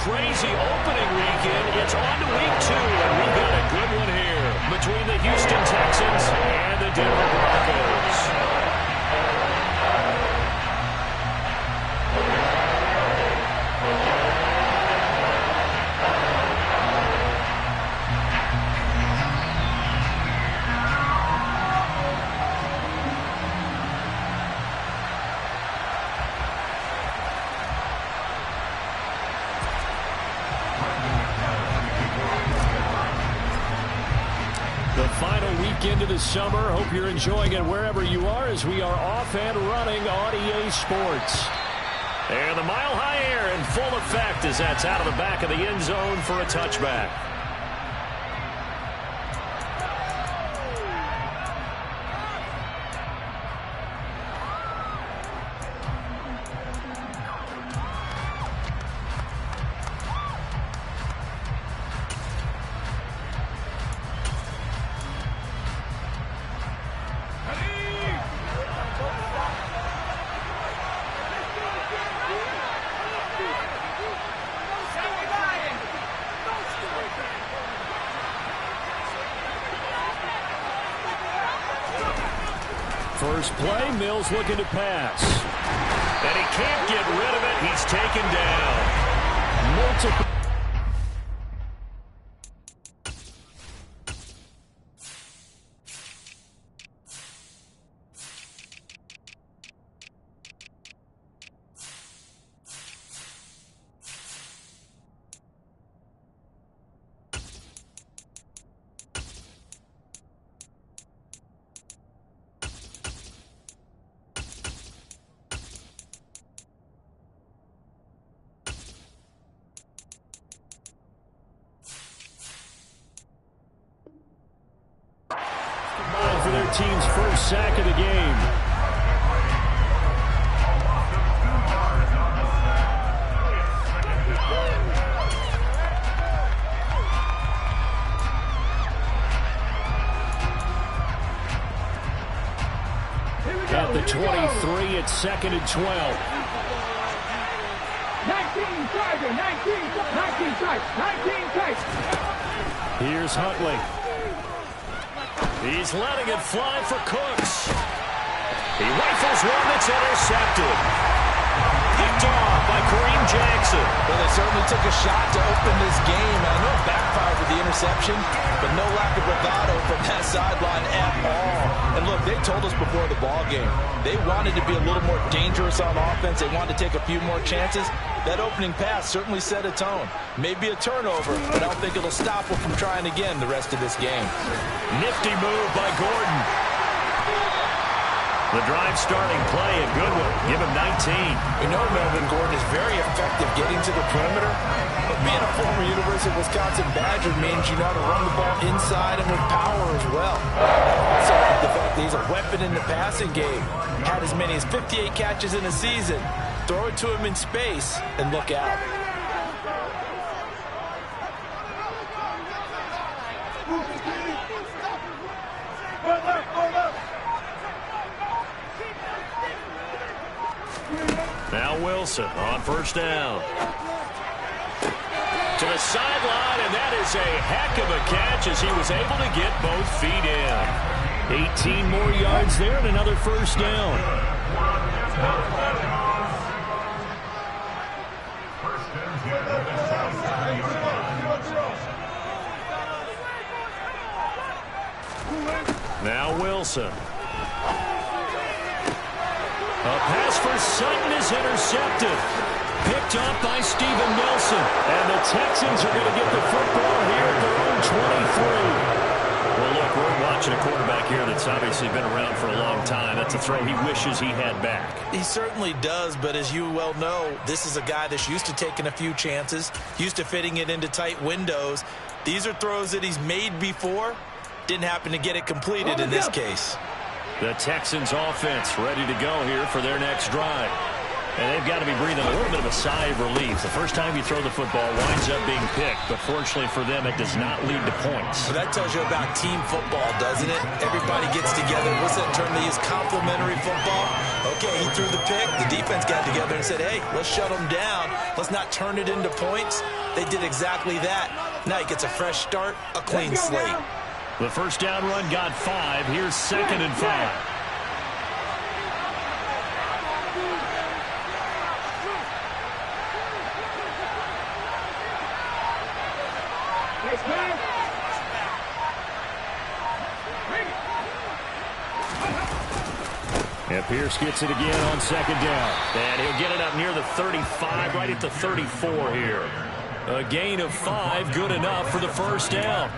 crazy opening weekend. It's on to week 2, and we've got a good one here between the Houston Texans and the Denver Broncos. The final weekend of the summer. Hope you're enjoying it wherever you are as we are off and running on EA Sports. And the Mile High Air in full effect as that's out of the back of the end zone for a touchback. First play, Mills looking to pass. And he can't get rid of it. He's taken down. Multiple. For their team's first sack of the game. At the 23, it's 2nd and 12. 19 strikes. Here's Huntley. He's letting it fly for Cooks. He rifles one that's intercepted. Picked off by Kareem Jackson. Well, they certainly took a shot to open this game. I know it backfired with the interception, but no lack of bravado from that sideline at all. And look, they told us before the ball game, they wanted to be a little more dangerous on offense. They wanted to take a few more chances. That opening pass certainly set a tone. Maybe a turnover, but I don't think it'll stop them from trying again the rest of this game. Nifty move by Gordon. The drive starting play, a good one. Give him 19. We know Melvin Gordon is very effective getting to the perimeter, but being a former University of Wisconsin Badger means you know how to run the ball inside and with power as well. Also, the fact that he's a weapon in the passing game. Had as many as 58 catches in a season. Throw it to him in space and look out. Now Wilson on first down. To the sideline, and that is a heck of a catch as he was able to get both feet in. 18 more yards there and another first down. Now Wilson. A pass for Sutton is intercepted. Picked up by Steven Nelson. And the Texans are going to get the football here at their own 23. Well, look, we're watching a quarterback here that's obviously been around for a long time. That's a throw he wishes he had back. He certainly does, but as you well know, this is a guy that's used to taking a few chances, used to fitting it into tight windows. These are throws that he's made before. Didn't happen to get it completed in this case. The Texans offense ready to go here for their next drive. And they've got to be breathing a little bit of a sigh of relief. The first time you throw the football winds up being picked, but fortunately for them, it does not lead to points. Well, that tells you about team football, doesn't it? Everybody gets together. What's that term they use? Complementary football. Okay, he threw the pick. The defense got together and said, hey, let's shut them down. Let's not turn it into points. They did exactly that. Now he gets a fresh start, a clean slate. The first down run got 5. Here's 2nd and 5. And Pierce gets it again on 2nd down. And he'll get it up near the 35, right at the 34 here. A gain of 5, good enough for the first down.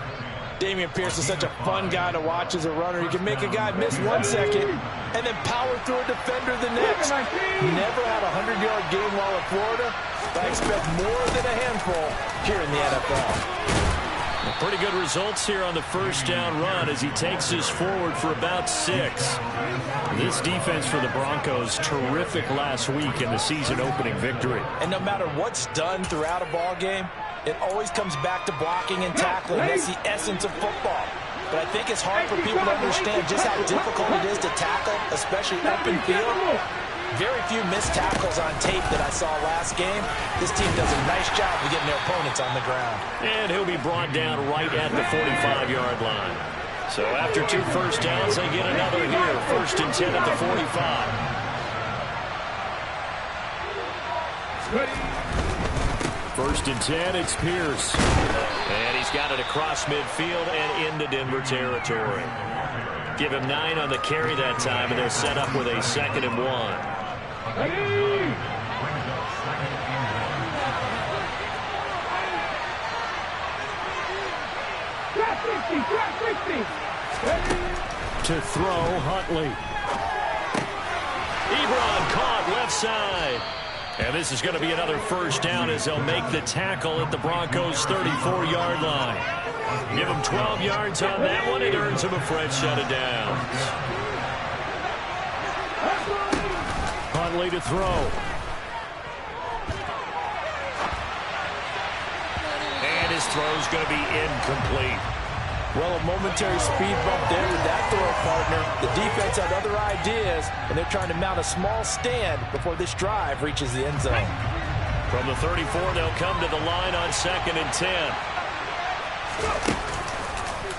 Dameon Pierce is such a fun guy to watch as a runner. He can make a guy miss 1 second and then power through a defender the next. Never had a 100-yard game while at Florida, but I expect more than a handful here in the NFL. Pretty good results here on the first down run as he takes us forward for about 6. This defense for the Broncos, terrific last week in the season opening victory. And no matter what's done throughout a ball game, it always comes back to blocking and tackling. That's the essence of football. But I think it's hard for people to understand just how difficult it is to tackle, especially open field. Very few missed tackles on tape that I saw last game. This team does a nice job of getting their opponents on the ground. And he'll be brought down right at the 45-yard line. So after 2 first downs, they get another here. 1st and 10 at the 45. 1st and 10, it's Pierce. And he's got it across midfield and into Denver territory. Give him 9 on the carry that time, and they'll set up with a 2nd and 1. To throw, Huntley. Ebron caught left side. And this is going to be another first down as they'll make the tackle at the Broncos' 34-yard line. Give him 12 yards on that one. It earns him a fresh set of downs. Huntley to throw. And his throw's going to be incomplete. Well, a momentary speed bump there with that throw partner. The defense had other ideas, and they're trying to mount a small stand before this drive reaches the end zone. From the 34, they'll come to the line on 2nd and 10.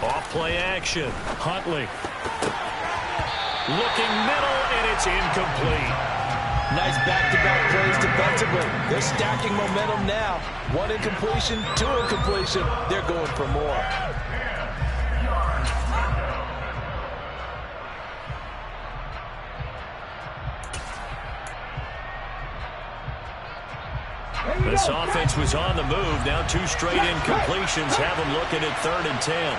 Off play action. Huntley. Looking middle, and it's incomplete. Nice back-to-back plays defensively. They're stacking momentum now. 1 incompletion, 2 incompletion. They're going for more. This offense was on the move. Now 2 straight incompletions have them looking at 3rd and 10.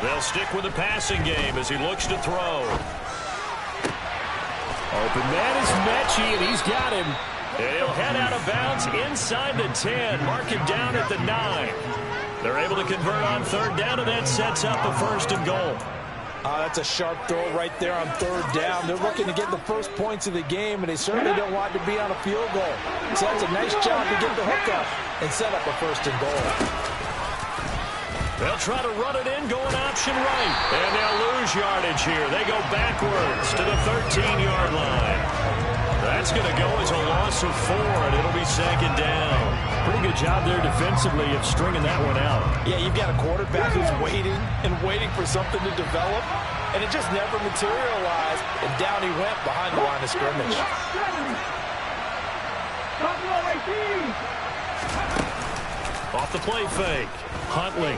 They'll stick with the passing game as he looks to throw. Open man is Mechie, and he's got him. And he'll head out of bounds inside the 10. Mark him down at the 9. They're able to convert on 3rd down, and that sets up a 1st and goal. That's a sharp throw right there on 3rd down. They're looking to get the first points of the game, and they certainly don't want to be on a field goal. So that's a nice job to get the hook up and set up a 1st and goal. They'll try to run it in, going option right. And they'll lose yardage here. They go backwards to the 13-yard line. That's going to go as a loss of 4, and it'll be 2nd down. Pretty good job there defensively of stringing that one out. Yeah, you've got a quarterback who's waiting and waiting for something to develop, and it just never materialized, and down he went behind the line of scrimmage. Off the play fake. Huntley.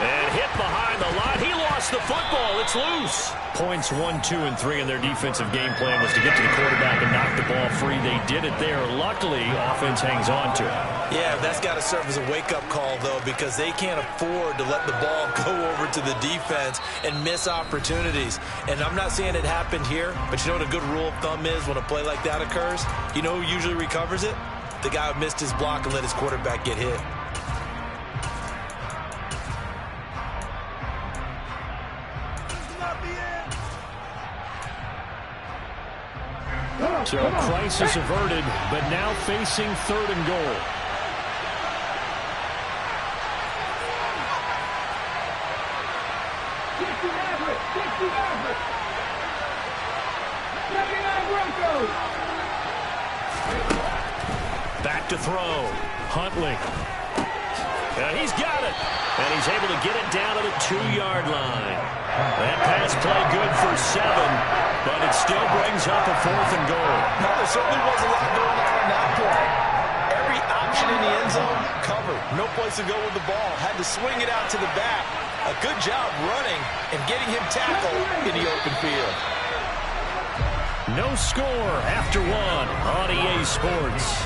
And hit behind the line. He lost the football. It's loose. Points 1, 2, and 3 in their defensive game plan was to get to the quarterback and knock the ball free. They did it there. Luckily, offense hangs on to it. Yeah, that's got to serve as a wake-up call, though, because they can't afford to let the ball go over to the defense and miss opportunities. And I'm not saying it happened here, but you know what a good rule of thumb is when a play like that occurs? You know who usually recovers it? The guy who missed his block and let his quarterback get hit. So crisis averted, but now facing 3rd and goal. Back to throw. Huntley. And he's got it. And he's able to get it down to the 2-yard line. That pass play good for 7, but it still brings up a 4th and goal. Now, there certainly was a lot going on that play. Every option in the end zone covered. No place to go with the ball. Had to swing it out to the back. A good job running and getting him tackled in the open field. No score after 1 on EA Sports.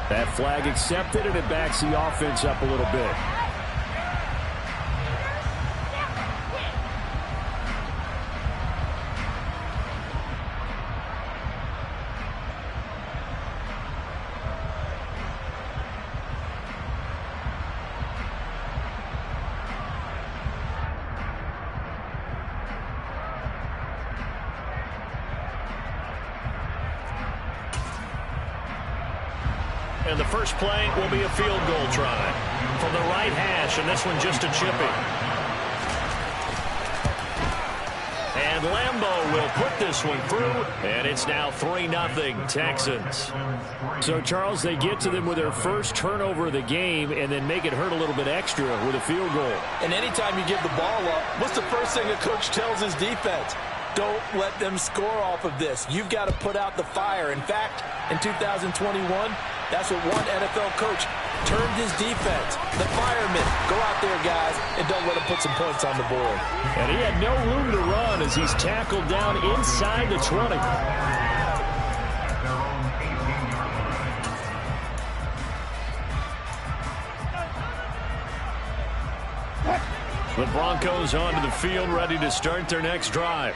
That flag accepted, and it backs the offense up a little bit. And the first play will be a field goal try from the right hash, and this one just a chipping. And Lambo will put this one through, and it's now 3-0 Texans. So, Charles, they get to them with their first turnover of the game and then make it hurt a little bit extra with a field goal. And anytime you give the ball up, what's the first thing a coach tells his defense? Don't let them score off of this. You've got to put out the fire. In fact, in 2021, that's what one NFL coach termed his defense. The firemen. Go out there, guys, and don't let them put some points on the board. And he had no room to run as he's tackled down inside the 20. The Broncos onto the field, ready to start their next drive.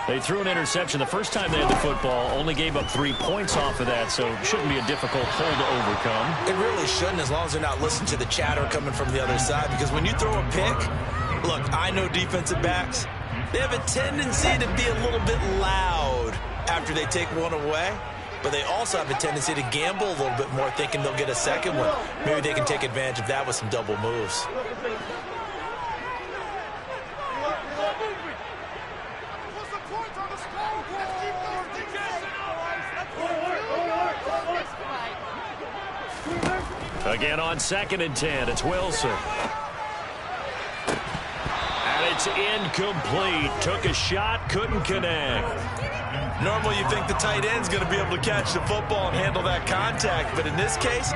They threw an interception the first time they had the football, only gave up 3 points off of that, so it shouldn't be a difficult hole to overcome. It really shouldn't, as long as they're not listening to the chatter coming from the other side, because when you throw a pick, look, I know defensive backs, they have a tendency to be a little bit loud after they take one away, but they also have a tendency to gamble a little bit more, thinking they'll get a second one. Maybe they can take advantage of that with some double moves. Again on 2nd and 10, it's Wilson. And it's incomplete. Took a shot, couldn't connect. Normally you think the tight end's going to be able to catch the football and handle that contact, but in this case,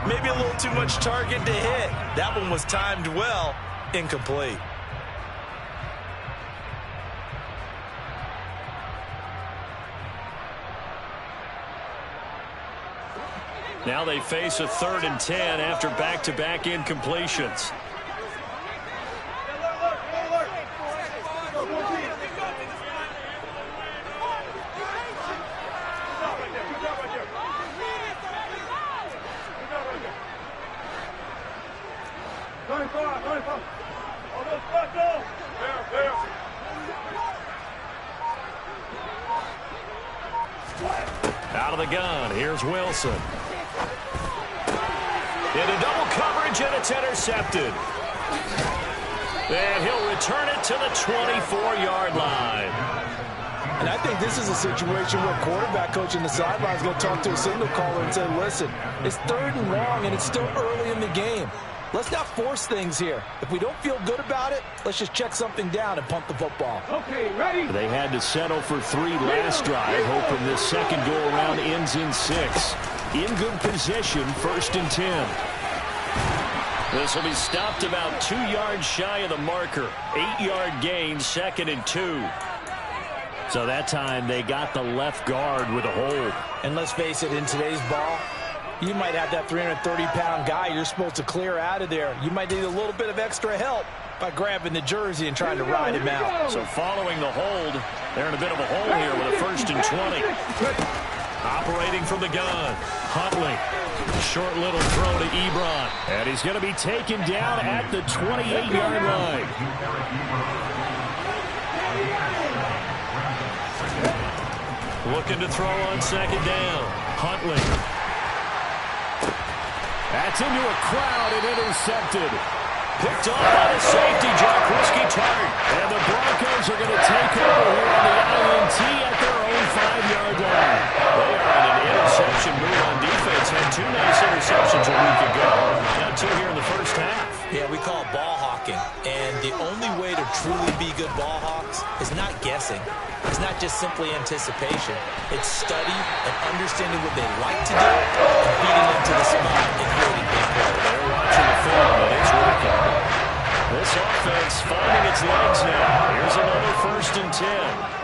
maybe a little too much target to hit. That one was timed well, incomplete. Now they face a 3rd and 10 after back-to-back incompletions. Out of the gun, here's Wilson. Into double coverage, and it's intercepted. And he'll return it to the 24-yard line. And I think this is a situation where quarterback coach in the sideline is going to talk to a signal caller and say, listen, it's 3rd and long, and it's still early in the game. Let's not force things here. If we don't feel good about it, let's just check something down and punt the football. Okay, ready? They had to settle for 3 last drive, hoping this second go-around ends in 6. In good position, 1st and 10. This will be stopped about 2 yards shy of the marker. 8-yard gain, 2nd and 2. So that time they got the left guard with a hold. And let's face it, in today's ball, you might have that 330-pound guy you're supposed to clear out of there. You might need a little bit of extra help by grabbing the jersey and trying to ride him out. So following the hold, they're in a bit of a hole here with a 1st and 20. Operating from the gun, Huntley. Short little throw to Ebron. And he's going to be taken down at the 28-yard line. Looking to throw on 2nd down. Huntley. That's into a crowd and intercepted. Picked off by the safety, Jaquiski Tartt. And the Broncos are going to take over here on the INT at their own 5-yard line. They are in an interception move on defense. Had 2 nice interceptions a week ago. Now 2 here in the first half. Yeah, we call it ball hawking. And the only way to truly be good ball hawks is not guessing. It's not just simply anticipation. It's study and understanding what they like to do and beating them to the spot and creating big plays. They're watching the film, and it's working. This offense finding its legs now. Here's another 1st and 10.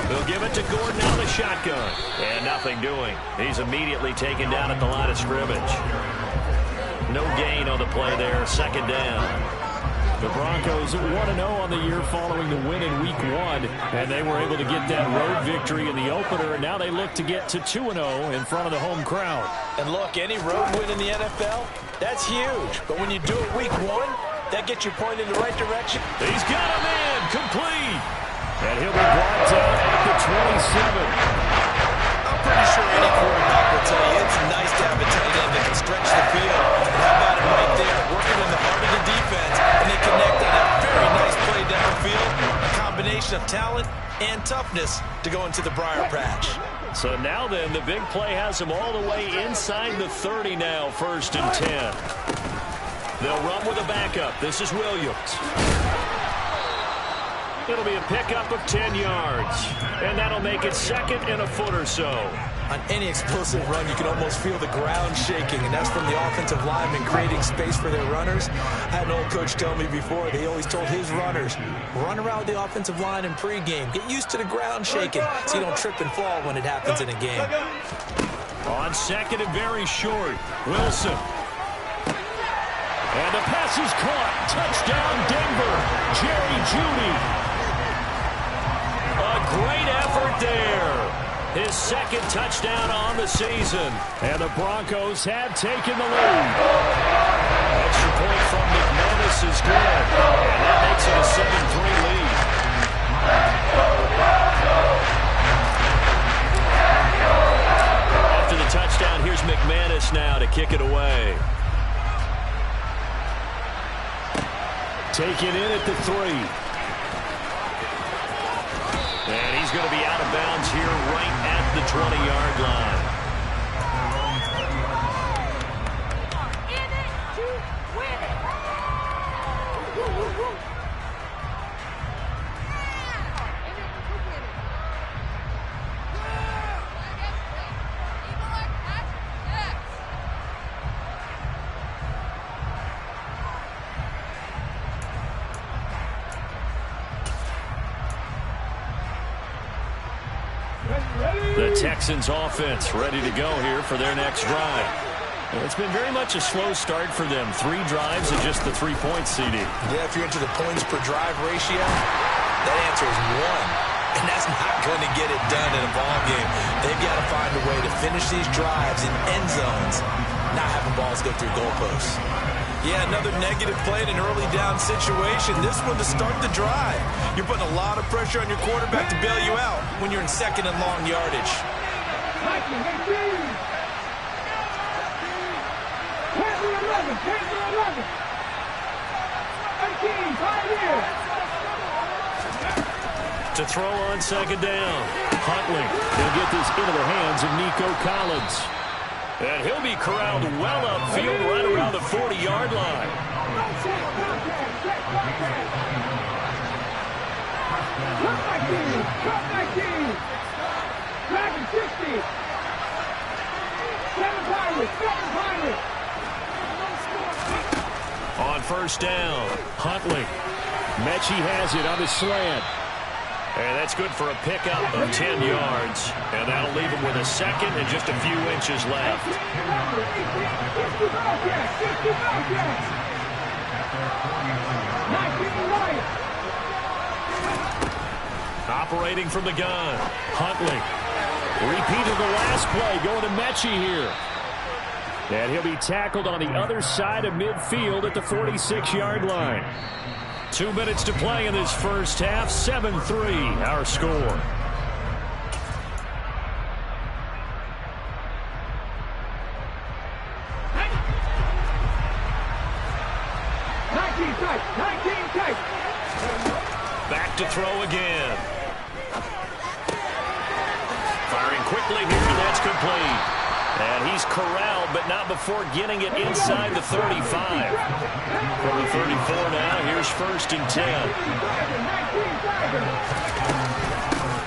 They'll give it to Gordon out of the shotgun. And nothing doing. He's immediately taken down at the line of scrimmage. No gain on the play there. 2nd down. The Broncos 1-0 on the year following the win in Week 1, and they were able to get that road victory in the opener, and now they look to get to 2-0 in front of the home crowd. And look, any road win in the NFL, that's huge. But when you do it Week 1, that gets you pointed in the right direction. He's got a man, complete. And he'll be brought down at the 27. I'm pretty sure any quarterback will tell you it's nice to have a tight end that can stretch the field. And how about it right there, working in the heart of the defense, and they connect on a very nice play downfield. A combination of talent and toughness to go into the briar patch. So now then, the big play has them all the way inside the 30 now, 1st and 10. They'll run with a backup. This is Williams. It'll be a pickup of 10 yards. And that'll make it 2nd and a foot or so. On any explosive run, you can almost feel the ground shaking, and that's from the offensive linemen creating space for their runners. I had an old coach tell me before, he always told his runners, run around the offensive line in pregame. Get used to the ground shaking so you don't trip and fall when it happens in a game. On 2nd and very short, Wilson. And the pass is caught. Touchdown, Denver. Jerry Jeudy. A great effort there. His 2nd touchdown on the season. And the Broncos have taken the lead. Extra point from McManus is good. And that makes it a 7-3 lead. After the touchdown, here's McManus now to kick it away. Taken in at the 3. And he's going to be out of bounds here right at the 20-yard line. The Texans offense ready to go here for their next drive. Well, it's been very much a slow start for them. 3 drives and just the 3 points, CD. Yeah, if you're into the points per drive ratio, that answer is 1. And that's not going to get it done in a ball game. They've got to find a way to finish these drives in end zones, not having balls go through goalposts. Yeah, another negative play in an early down situation. This one to start the drive. You're putting a lot of pressure on your quarterback to bail you out when you're in 2nd and long yardage. 11, 5 here. To throw on second down. Huntley. He'll get this into the hands of Nico Collins. And he'll be corralled well upfield right around the 40-yard line. On first down, Huntley. Mechie has it on the slant. And that's good for a pickup of 10 yards. And that'll leave him with a second and just a few inches left. Operating from the gun, Huntley. Repeated the last play, going to Mechie here. And he'll be tackled on the other side of midfield at the 46-yard line. 2 minutes to play in this first half. 7-3, our score. Back to throw again. Firing quickly here, and that's complete. And he's corralled, but not before getting it inside the 35. From the 34 now, here's 1st and 10.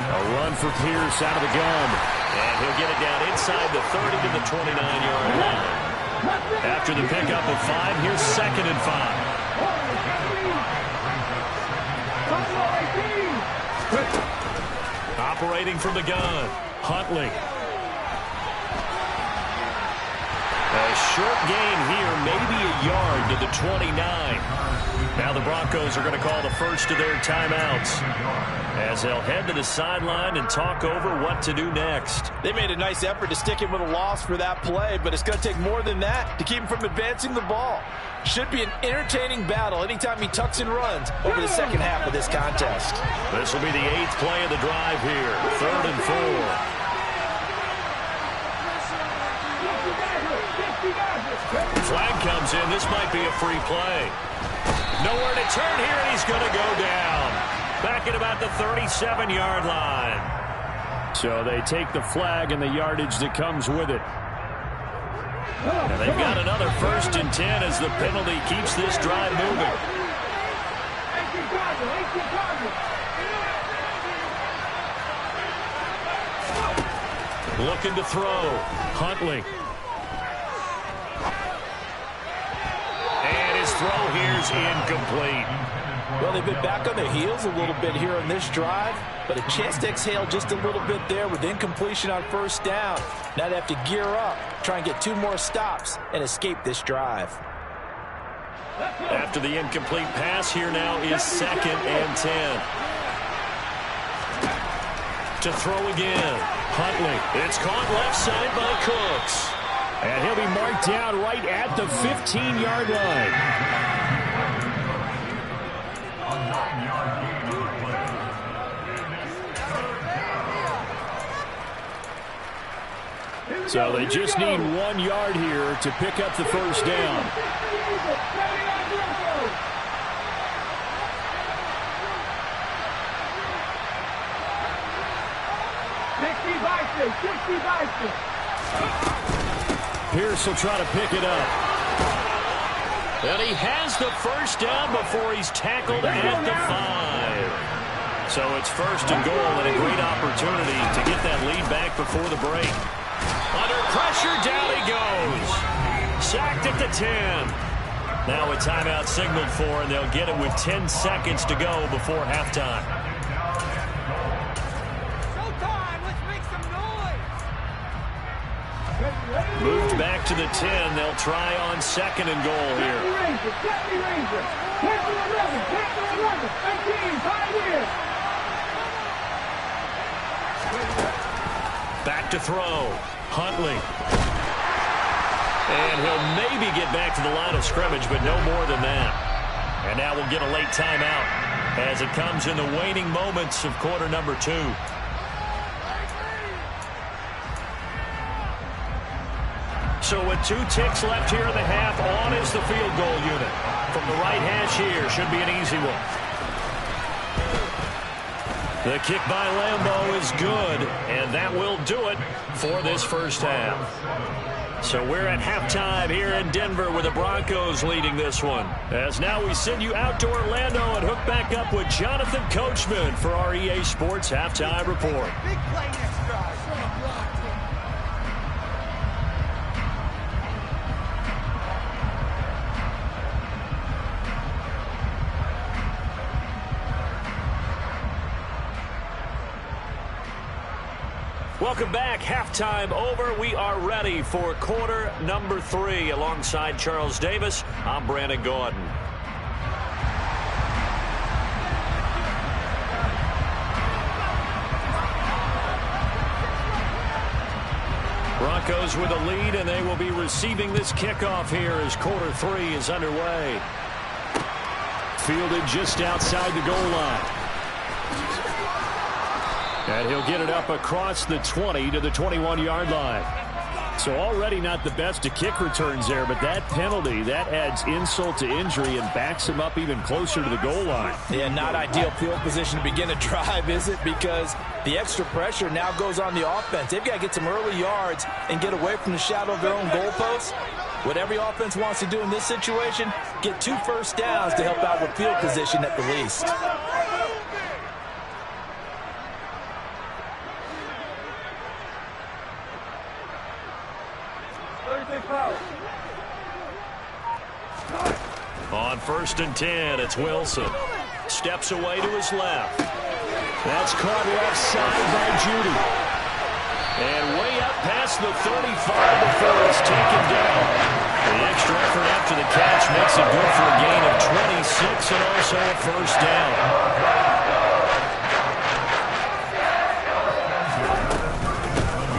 A run for Pierce out of the gun. And he'll get it down inside the 30 to the 29-yard line. After the pickup of 5, here's 2nd and 5. Operating from the gun, Huntley. A short gain here, maybe a yard to the 29. Now the Broncos are going to call the first of their timeouts as they'll head to the sideline and talk over what to do next. They made a nice effort to stick him with a loss for that play, but it's going to take more than that to keep him from advancing the ball. Should be an entertaining battle anytime he tucks and runs over the second half of this contest. This will be the 8th play of the drive here. 3rd and 4. Flag comes in. This might be a free play. Nowhere to turn here, and he's going to go down. Back at about the 37-yard line. So they take the flag and the yardage that comes with it. And they've got another 1st and 10 as the penalty keeps this drive moving. Looking to throw. Huntley. And his throw here's incomplete. Well, they've been back on their heels a little bit here on this drive, but a chance to exhale just a little bit there with incompletion on first down. Now they have to gear up, try and get 2 more stops, and escape this drive. After the incomplete pass, here now is 2nd and 10. To throw again, Huntley. It's caught left side by Cooks. And he'll be marked down right at the 15-yard line. So they just need 1 yard here to pick up the first down. Pierce will try to pick it up. And he has the first down before he's tackled at the 5. So it's 1st and goal and a great opportunity to get that lead back before the break. Under pressure, down he goes. Sacked at the 10. Now a timeout signaled for, and they'll get it with 10 seconds to go before halftime. Moved back to the 10. They'll try on 2nd and goal here. Back to throw. Huntley. And he'll maybe get back to the line of scrimmage, but no more than that. And now we'll get a late timeout as it comes in the waning moments of quarter number 2. So with 2 ticks left here in the half, on is the field goal unit. From the right hash here, should be an easy one. The kick by Lambeau is good, and that will do it for this first half. So we're at halftime here in Denver with the Broncos leading this one. As now we send you out to Orlando and hook back up with Jonathan Coachman for our EA Sports Halftime Report. Big play next drive. Welcome back. Halftime over. We are ready for quarter number 3. Alongside Charles Davis, I'm Brandon Gaudin. Broncos with a lead, and they will be receiving this kickoff here as quarter 3 is underway. Fielded just outside the goal line. And he'll get it up across the 20 to the 21-yard line. So already not the best to kick returns there, but that penalty, that adds insult to injury and backs him up even closer to the goal line. Yeah, not ideal field position to begin a drive, is it? Because the extra pressure now goes on the offense. They've got to get some early yards and get away from the shadow of their own goalposts. What every offense wants to do in this situation, get 2 first downs to help out with field position at the least. On 1st and 10, it's Wilson. Steps away to his left. That's caught left side by Judy. And way up past the 35 before it's taken down. The extra effort after the catch makes it good for a gain of 26 and also a first down.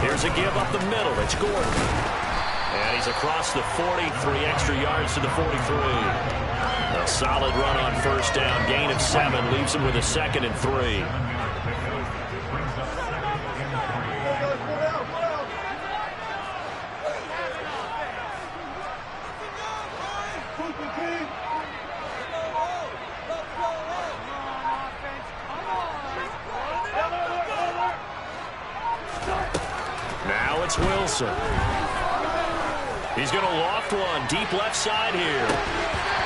Here's a give up the middle. It's Gordon. And he's across the 40, 3 extra yards to the 43. A solid run on first down. Gain of 7 leaves him with a 2nd and 3. Now it's Wilson. He's going to loft one deep left side here.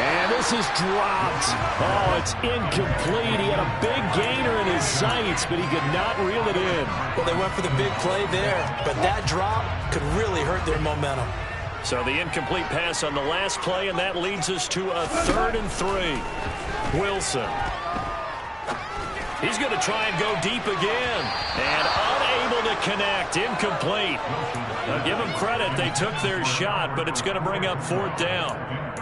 And this is dropped. Oh, it's incomplete. He had a big gainer in his sights, but he could not reel it in. Well, they went for the big play there, but that drop could really hurt their momentum. So the incomplete pass on the last play, and that leads us to a 3rd and 3. Wilson. He's going to try and go deep again. And unable to connect. Incomplete. Now give them credit. They took their shot, but it's going to bring up 4th down.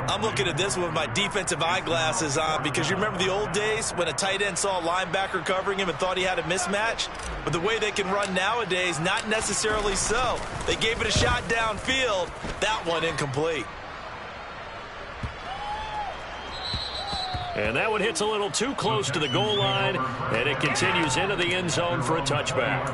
I'm looking at this with my defensive eyeglasses on because you remember the old days when a tight end saw a linebacker covering him and thought he had a mismatch? But the way they can run nowadays, not necessarily so. They gave it a shot downfield. That one incomplete. And that one hits a little too close to the goal line, and it continues into the end zone for a touchback.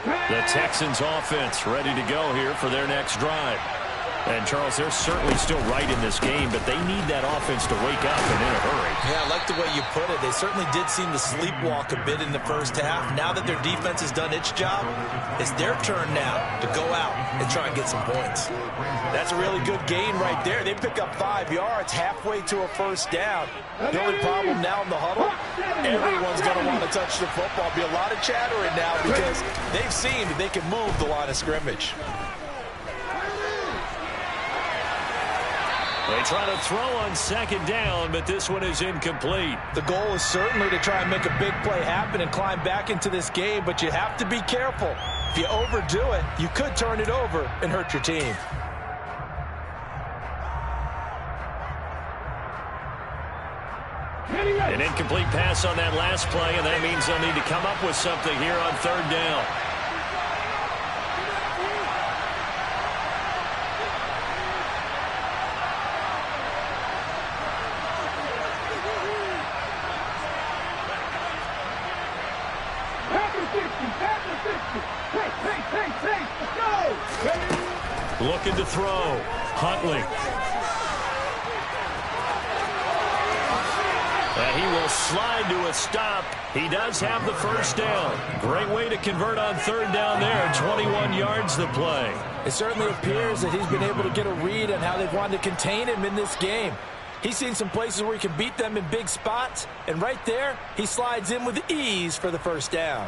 The Texans offense ready to go here for their next drive. And, Charles, they're certainly still right in this game, but they need that offense to wake up and in a hurry. Yeah, I like the way you put it. They certainly did seem to sleepwalk a bit in the first half. Now that their defense has done its job, it's their turn now to go out and try and get some points. That's a really good gain right there. They pick up 5 yards halfway to a first down. The only problem now in the huddle, everyone's going to want to touch the football. Be a lot of chattering now because they've seen that they can move the line of scrimmage. They try to throw on 2nd down, but this one is incomplete. The goal is certainly to try and make a big play happen and climb back into this game, but you have to be careful. If you overdo it, you could turn it over and hurt your team. An incomplete pass on that last play, and that means they'll need to come up with something here on 3rd down. Let's go! Looking to throw. Huntley. And he will slide to a stop. He does have the first down. Great way to convert on third down there. 21 yards to play. It certainly appears that he's been able to get a read on how they've wanted to contain him in this game. He's seen some places where he can beat them in big spots, and right there, he slides in with ease for the first down.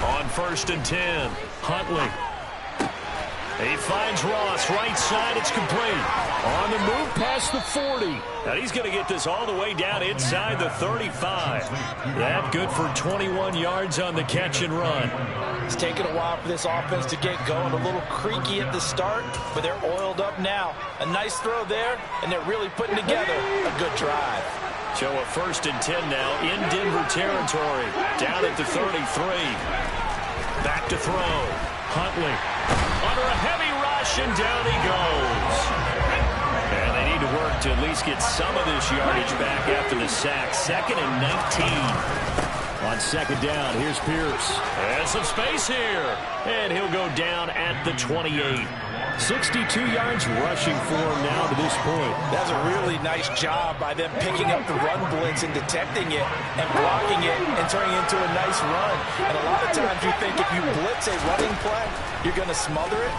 On 1st and 10, Huntley. He finds Ross, right side, it's complete. On the move past the 40. Now he's going to get this all the way down inside the 35. That good for 21 yards on the catch and run. It's taken a while for this offense to get going. A little creaky at the start, but they're oiled up now. A nice throw there, and they're really putting together a good drive. So a 1st and 10 now in Denver territory. Down at the 33. Back to throw. Huntley. Under a heavy rush, and down he goes. And they need to work to at least get some of this yardage back after the sack. 2nd and 19. On 2nd down, here's Pierce. And some space here. And he'll go down at the 28. 62 yards rushing for him now to this point. That's a really nice job by them picking up the run blitz and detecting it and blocking it and turning it into a nice run. And a lot of times you think if you blitz a running play, you're going to smother it.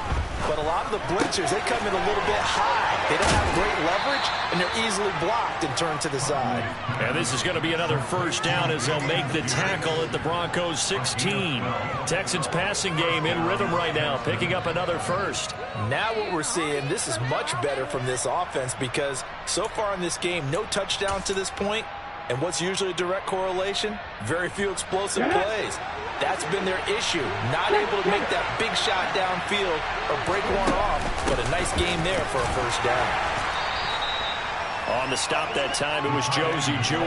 But a lot of the blitzers, they come in a little bit high. They don't have great leverage, and they're easily blocked and turned to the side. And this is going to be another first down as they'll make the tackle at the Broncos 16. Texans passing game in rhythm right now, picking up another first. Now what we're seeing, this is much better from this offense because so far in this game, no touchdown to this point. And what's usually a direct correlation? Very few explosive plays. That's been their issue. Not able to make that big shot downfield or break one off, but a nice game there for a first down. On the stop that time, it was Josey Jewell.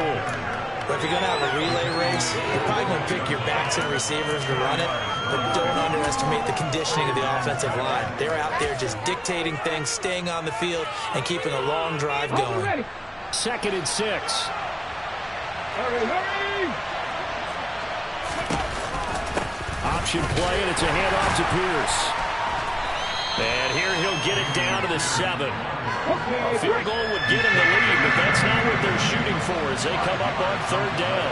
But if you're going to have a relay race, you're probably going to pick your backs and receivers to run it, but don't underestimate the conditioning of the offensive line. They're out there just dictating things, staying on the field, and keeping a long drive going. 2nd and 6. Option play, and it's a handoff to Pierce. And here he'll get it down to the 7. A field goal would get him the lead, but that's not what they're shooting for as they come up on 3rd down.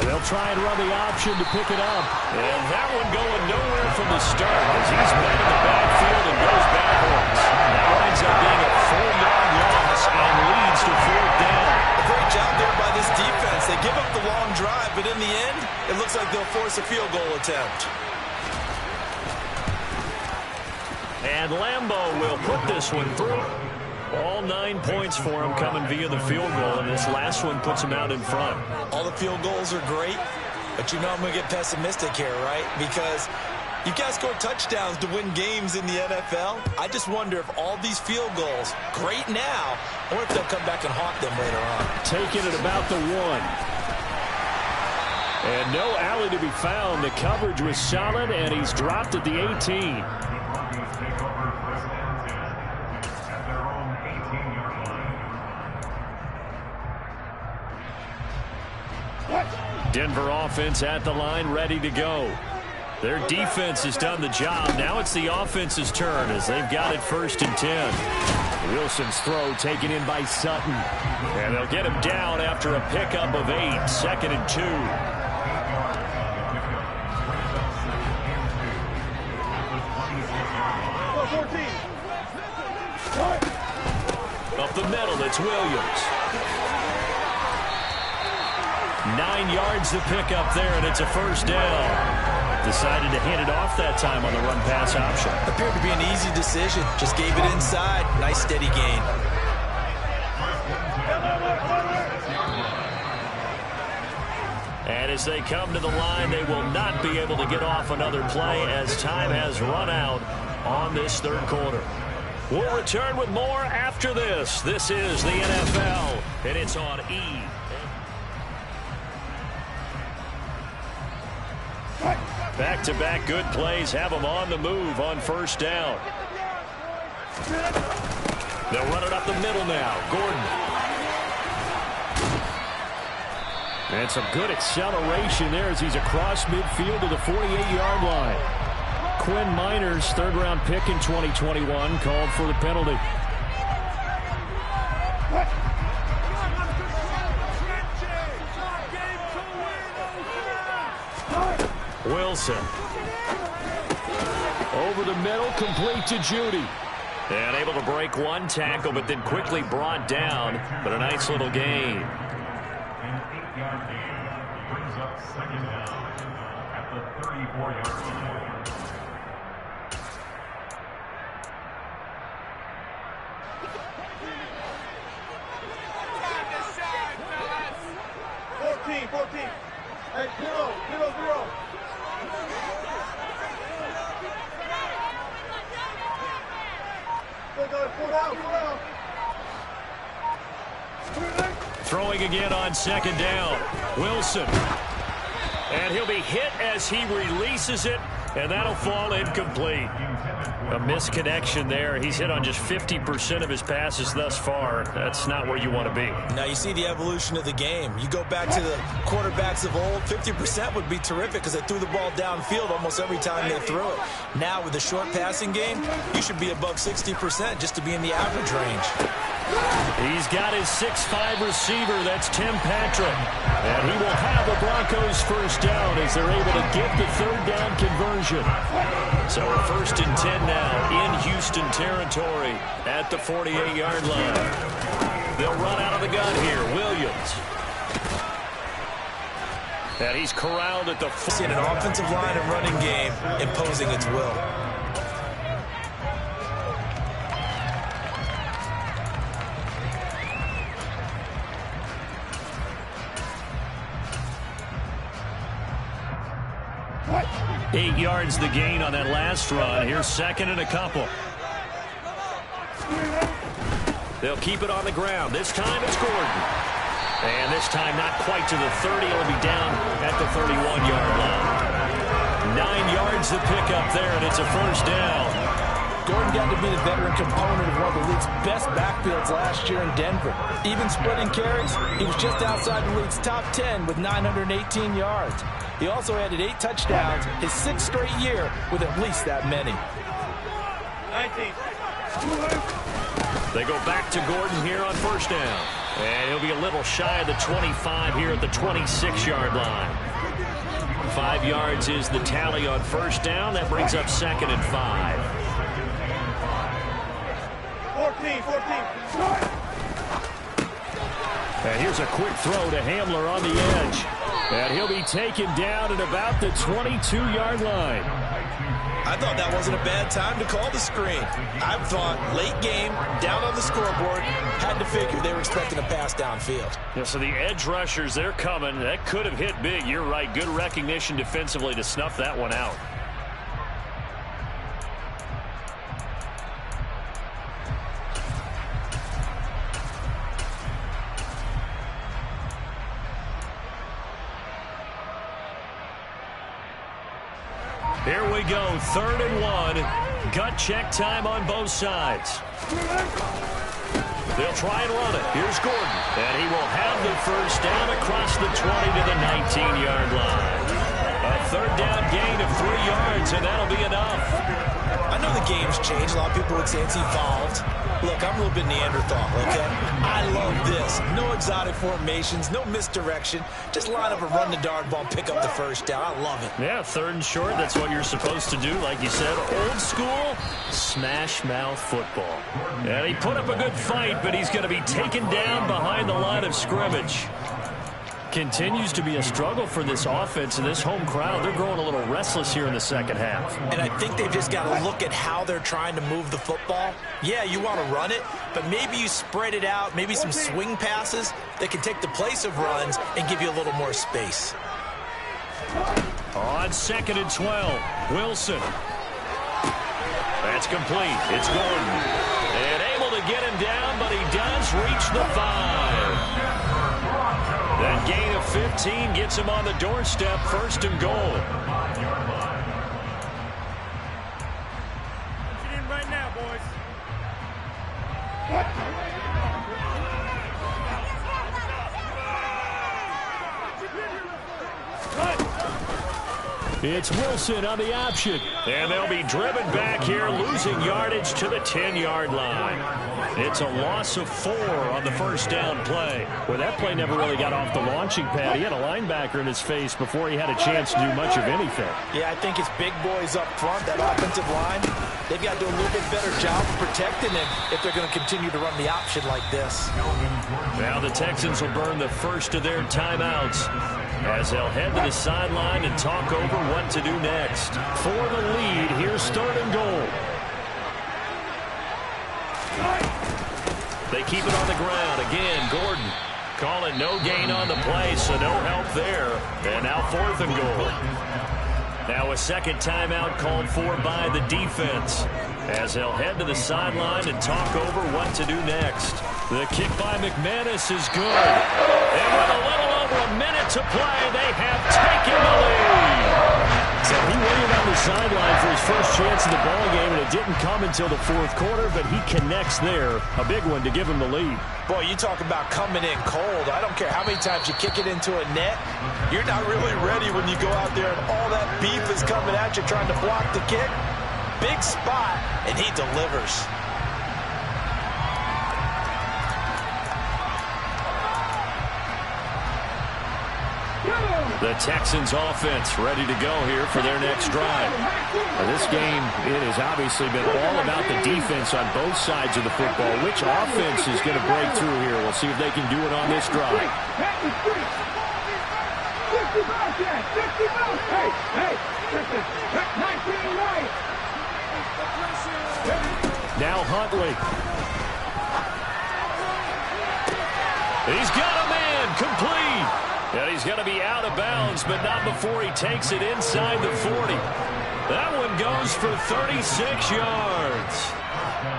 And they'll try and run the option to pick it up. And that one going nowhere from the start as he's met in the backfield and goes backwards. That winds up being a 4-yard loss and leads to 4th down. A great job there by this defense. They give up the long drive, but in the end, it looks like they'll force a field goal attempt. And Lambeau will put this one through. All 9 points for him coming via the field goal, and this last one puts him out in front. All the field goals are great, but you know I'm going to get pessimistic here, right? Because you guys score touchdowns to win games in the NFL. I just wonder if all these field goals, great now, or if they'll come back and haunt them later on. Taking it about the 1. And no alley to be found. The coverage was solid, and he's dropped at the 18. Denver offense at the line, ready to go. Their defense has done the job. Now it's the offense's turn as they've got it 1st and 10. Wilson's throw taken in by Sutton. And they'll get him down after a pickup of 8. 2nd and 2. Up the middle, it's Williams. 9 yards to pick up there, and it's a first down. Decided to hand it off that time on the run-pass option. Appeared to be an easy decision. Just gave it inside. Nice steady gain. And as they come to the line, they will not be able to get off another play as time has run out on this 3rd quarter. We'll return with more after this. This is the NFL, and it's on E! Back-to-back good plays have them on the move on 1st down. They'll run it up the middle now. Gordon. And some good acceleration there as he's across midfield to the 48-yard line. Quinn Miners, third-round pick in 2021, called for the penalty. Wilson. Over the middle, complete to Judy. And able to break one tackle, but then quickly brought down. But a nice little gain. An 8-yard gain brings up second down at the 34-yard line. Hey, zero. Throwing again on second down. Wilson. And he'll be hit as he releases it, and that'll fall incomplete. A misconnection there. He's hit on just 50% of his passes thus far. That's not where you want to be. Now you see the evolution of the game. You go back to the quarterbacks of old, 50% would be terrific because they threw the ball downfield almost every time they threw it. Now with the short passing game, you should be above 60% just to be in the average range. He's got his 6'5" receiver. That's Tim Patrick. And he will have the Broncos first down as they're able to get the third down conversion. So we're 1st and 10 now in Houston territory at the 48-yard line. They'll run out of the gun here. Williams. And he's corralled at the... In an offensive line and running game imposing its will. What? 8 yards the gain on that last run. Here's second and a couple. They'll keep it on the ground. This time it's Gordon. And this time not quite to the 30. It'll be down at the 31-yard line. 9 yards the pickup there, and it's a first down. Gordon got to be the veteran component of one of the league's best backfields last year in Denver. Even splitting carries, he was just outside the league's top 10 with 918 yards. He also added 8 touchdowns, his 6th straight year with at least that many. 19. They go back to Gordon here on first down. And he'll be a little shy of the 25 here at the 26-yard line. 5 yards is the tally on first down. That brings up second and 5. 14. And here's a quick throw to Hamler on the edge. And he'll be taken down at about the 22-yard line. I thought that wasn't a bad time to call the screen. I thought late game, down on the scoreboard, had to figure they were expecting a pass downfield. Yeah, so the edge rushers, they're coming. That could have hit big. You're right. Good recognition defensively to snuff that one out. Here we go, 3rd and 1. Gut check time on both sides. They'll try and run it. Here's Gordon. And he will have the first down across the 20 to the 19-yard line. A 3rd down gain of 3 yards, and that'll be enough. I know the game's changed. A lot of people would say it's evolved. Look, I'm a little bit Neanderthal, okay? I love this. No exotic formations, no misdirection. Just line up and run the darn ball, pick up the first down. I love it. Yeah, 3rd and short, that's what you're supposed to do. Like you said, old school, smash mouth football. And he put up a good fight, but he's going to be taken down behind the line of scrimmage. Continues to be a struggle for this offense and this home crowd. They're growing a little restless here in the second half. And I think they've just got to look at how they're trying to move the football. Yeah, you want to run it, but maybe you spread it out, maybe some swing passes that can take the place of runs and give you a little more space. On 2nd and 12, Wilson. That's complete. It's Gordon. And able to get him down, but he does reach the 5. That gain of 15 gets him on the doorstep, 1st and goal. Get in right now, boys. It's Wilson on the option. And they'll be driven back here, losing yardage to the 10-yard line. It's a loss of 4 on the first down play. Well, that play never really got off the launching pad. He had a linebacker in his face before he had a chance to do much of anything. Yeah, I think it's big boys up front, that offensive line. They've got to do a little bit better job of protecting him if they're going to continue to run the option like this. Now the Texans will burn the first of their timeouts as they'll head to the sideline and talk over what to do next. For the lead, here's 3rd and goal. They keep it on the ground. Again, Gordon calling no gain on the play, so no help there. And now 4th and goal. Now a second timeout called for by the defense as they'll head to the sideline and talk over what to do next. The kick by McManus is good. And with a little over a minute to play, they have taken the lead. So he waited on the sideline for his first chance in the ball game, and it didn't come until the 4th quarter, but he connects there. A big one to give him the lead. Boy, you talk about coming in cold. I don't care how many times you kick it into a net. You're not really ready when you go out there and all that beef is coming at you trying to block the kick. Big spot, and he delivers. The Texans offense ready to go here for their next drive. Now, this game, it has obviously been all about the defense on both sides of the football. Which offense is going to break through here? We'll see if they can do it on this drive. Now Huntley. He's got a man complete. And he's going to be out of bounds, but not before he takes it inside the 40. That one goes for 36 yards.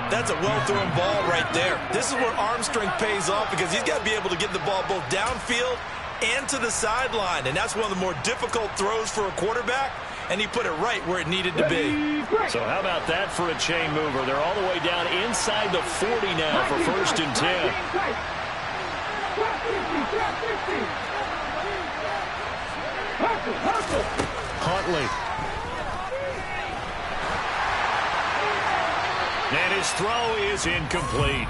That's a well-thrown ball right there. This is where arm strength pays off because he's got to be able to get the ball both downfield and to the sideline. And that's one of the more difficult throws for a quarterback, and he put it right where it needed to be. So how about that for a chain mover? They're all the way down inside the 40 now for 1st and 10. Huntley. And his throw is incomplete.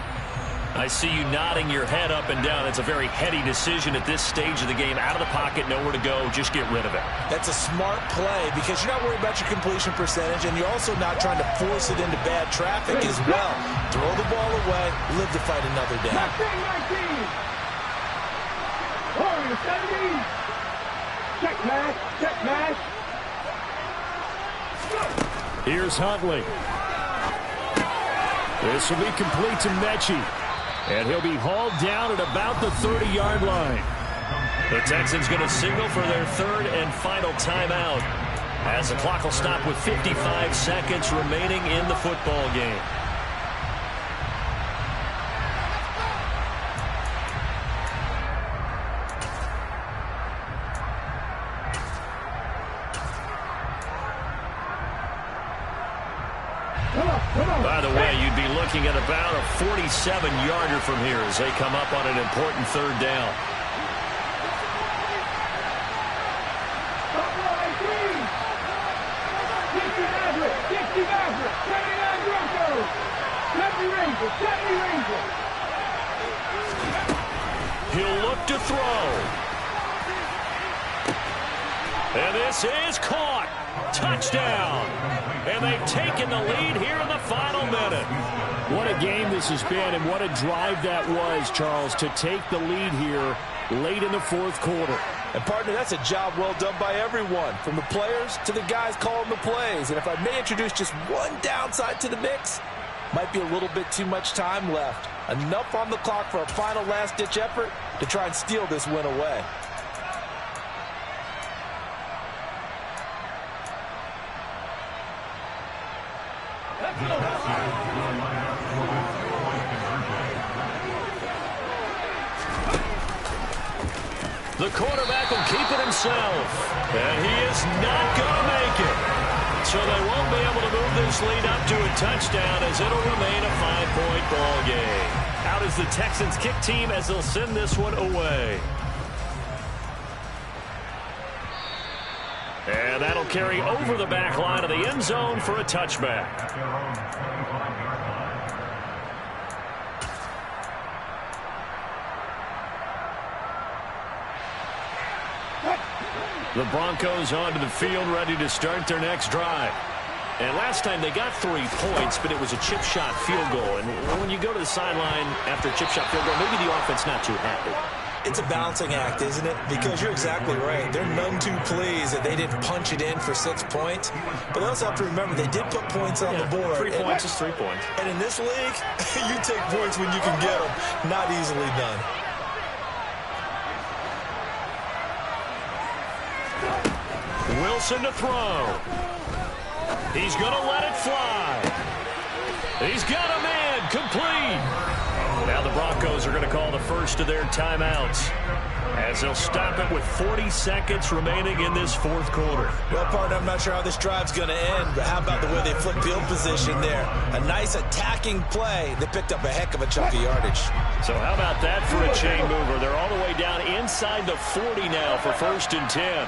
I see you nodding your head up and down. It's a very heady decision at this stage of the game. Out of the pocket, nowhere to go. Just get rid of it. That's a smart play because you're not worried about your completion percentage, and you're also not trying to force it into bad traffic as well. Throw the ball away, live to fight another down. Check match. Here's Huntley. This will be complete to Mechie. And he'll be hauled down at about the 30-yard line. The Texans going to signal for their 3rd and final timeout as the clock will stop with 55 seconds remaining in the football game. By the way, you'd be looking at about a 47-yarder from here as they come up on an important 3rd down. He'll look to throw. And this is caught. Touchdown. And they've taken the lead here in the final minute. What a game this has been, and what a drive that was, Charles, to take the lead here late in the 4th quarter. And, partner, that's a job well done by everyone, from the players to the guys calling the plays. And if I may introduce just one downside to the mix, might be a little bit too much time left. Enough on the clock for a final last-ditch effort to try and steal this win away. The quarterback will keep it himself. And he is not going to make it. So they won't be able to move this lead up to a touchdown as it'll remain a 5-point ball game. is the Texans kick team as they'll send this one away. And that'll carry over the back line of the end zone for a touchback. At their own 25-yard line. The Broncos onto the field, ready to start their next drive. And last time they got 3 points, but it was a chip shot field goal. And when you go to the sideline after a chip shot field goal, maybe the offense not too happy. It's a balancing act, isn't it? Because you're exactly right. They're none too pleased that they didn't punch it in for 6 points. But they also have to remember they did put points on the board. 3 points is 3 points. And in this league, you take points when you can get them. Not easily done. Wilson to throw. He's going to let it fly. He's got a man complete. Now the Broncos are going to call the first of their timeouts as they'll stop it with 40 seconds remaining in this fourth quarter. Well, partner, I'm not sure how this drive's going to end, but how about the way they flip field position there? A nice attacking play. They picked up a heck of a chunk of yardage. So how about that for a chain mover? They're all the way down inside the 40 now for 1st and 10.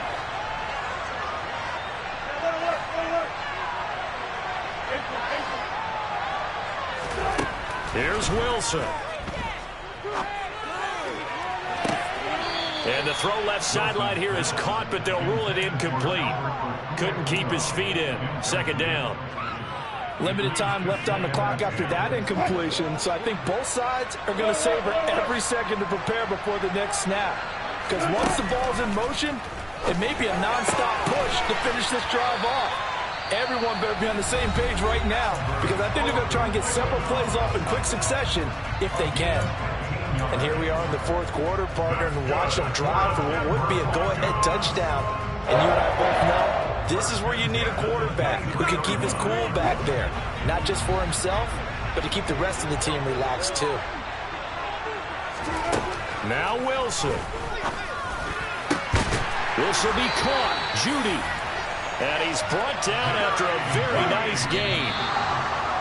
Here's Wilson. And the throw left sideline here is caught, but they'll rule it incomplete. Couldn't keep his feet in. 2nd down. Limited time left on the clock after that incompletion, so I think both sides are going to savor every second to prepare before the next snap. Because once the ball's in motion, it may be a nonstop push to finish this drive off. Everyone better be on the same page right now, because I think they're going to try and get several plays off in quick succession if they can. And here we are in the fourth quarter, partner, and watch them drive for what would be a go-ahead touchdown. And you and I both know this is where you need a quarterback who can keep his cool back there, not just for himself, but to keep the rest of the team relaxed too. Now Wilson. This will be caught. Judy. And he's brought down after a very nice gain.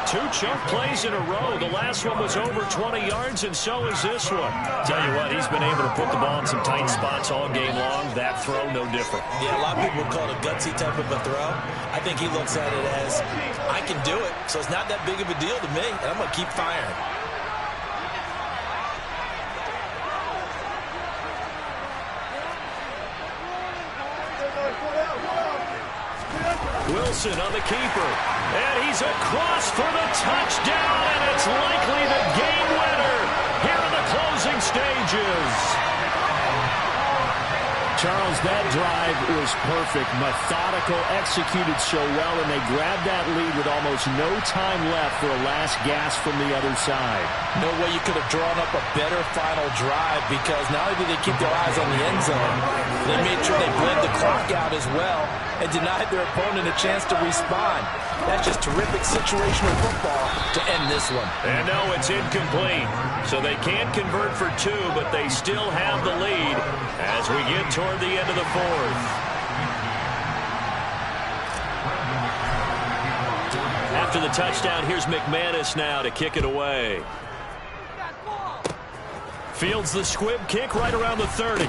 2 chunk plays in a row. The last one was over 20 yards, and so is this one. Tell you what, he's been able to put the ball in some tight spots all game long. That throw, no different. Yeah, a lot of people call it a gutsy type of a throw. I think he looks at it as, I can do it, so it's not that big of a deal to me, and I'm going to keep firing. Wilson on the keeper. And he's across for the touchdown, and it's likely the game winner here in the closing stages. Charles, that drive was perfect, methodical, executed so well, and they grabbed that lead with almost no time left for a last gasp from the other side. No way you could have drawn up a better final drive, because not only did they keep their eyes on the end zone, they made sure they bled the clock out as well and denied their opponent a chance to respond. That's just terrific situational football to end this one. And no, it's incomplete. So they can't convert for 2, but they still have the lead as we get toward the end of the fourth. After the touchdown, here's McManus now to kick it away. Fields the squib kick right around the 30.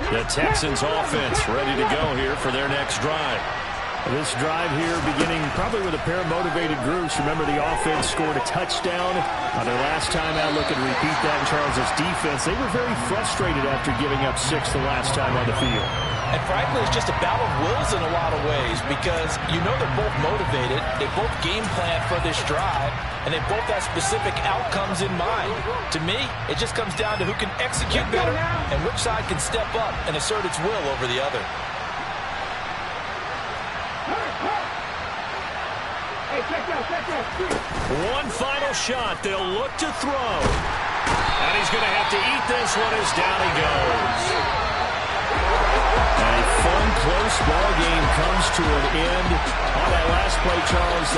The Texans offense ready to go here for their next drive. This drive here beginning probably with a pair of motivated groups. Remember, the offense scored a touchdown on their last time out. Looking to repeat that in Charles' defense. They were very frustrated after giving up 6 the last time on the field. And frankly, it's just a battle of wills in a lot of ways, because you know they're both motivated, they both game plan for this drive, and they both have specific outcomes in mind. To me, it just comes down to who can execute better and which side can step up and assert its will over the other. One final shot. They'll look to throw. And he's going to have to eat this one as down he goes. A fun close ball game comes to an end on that last play, Charles.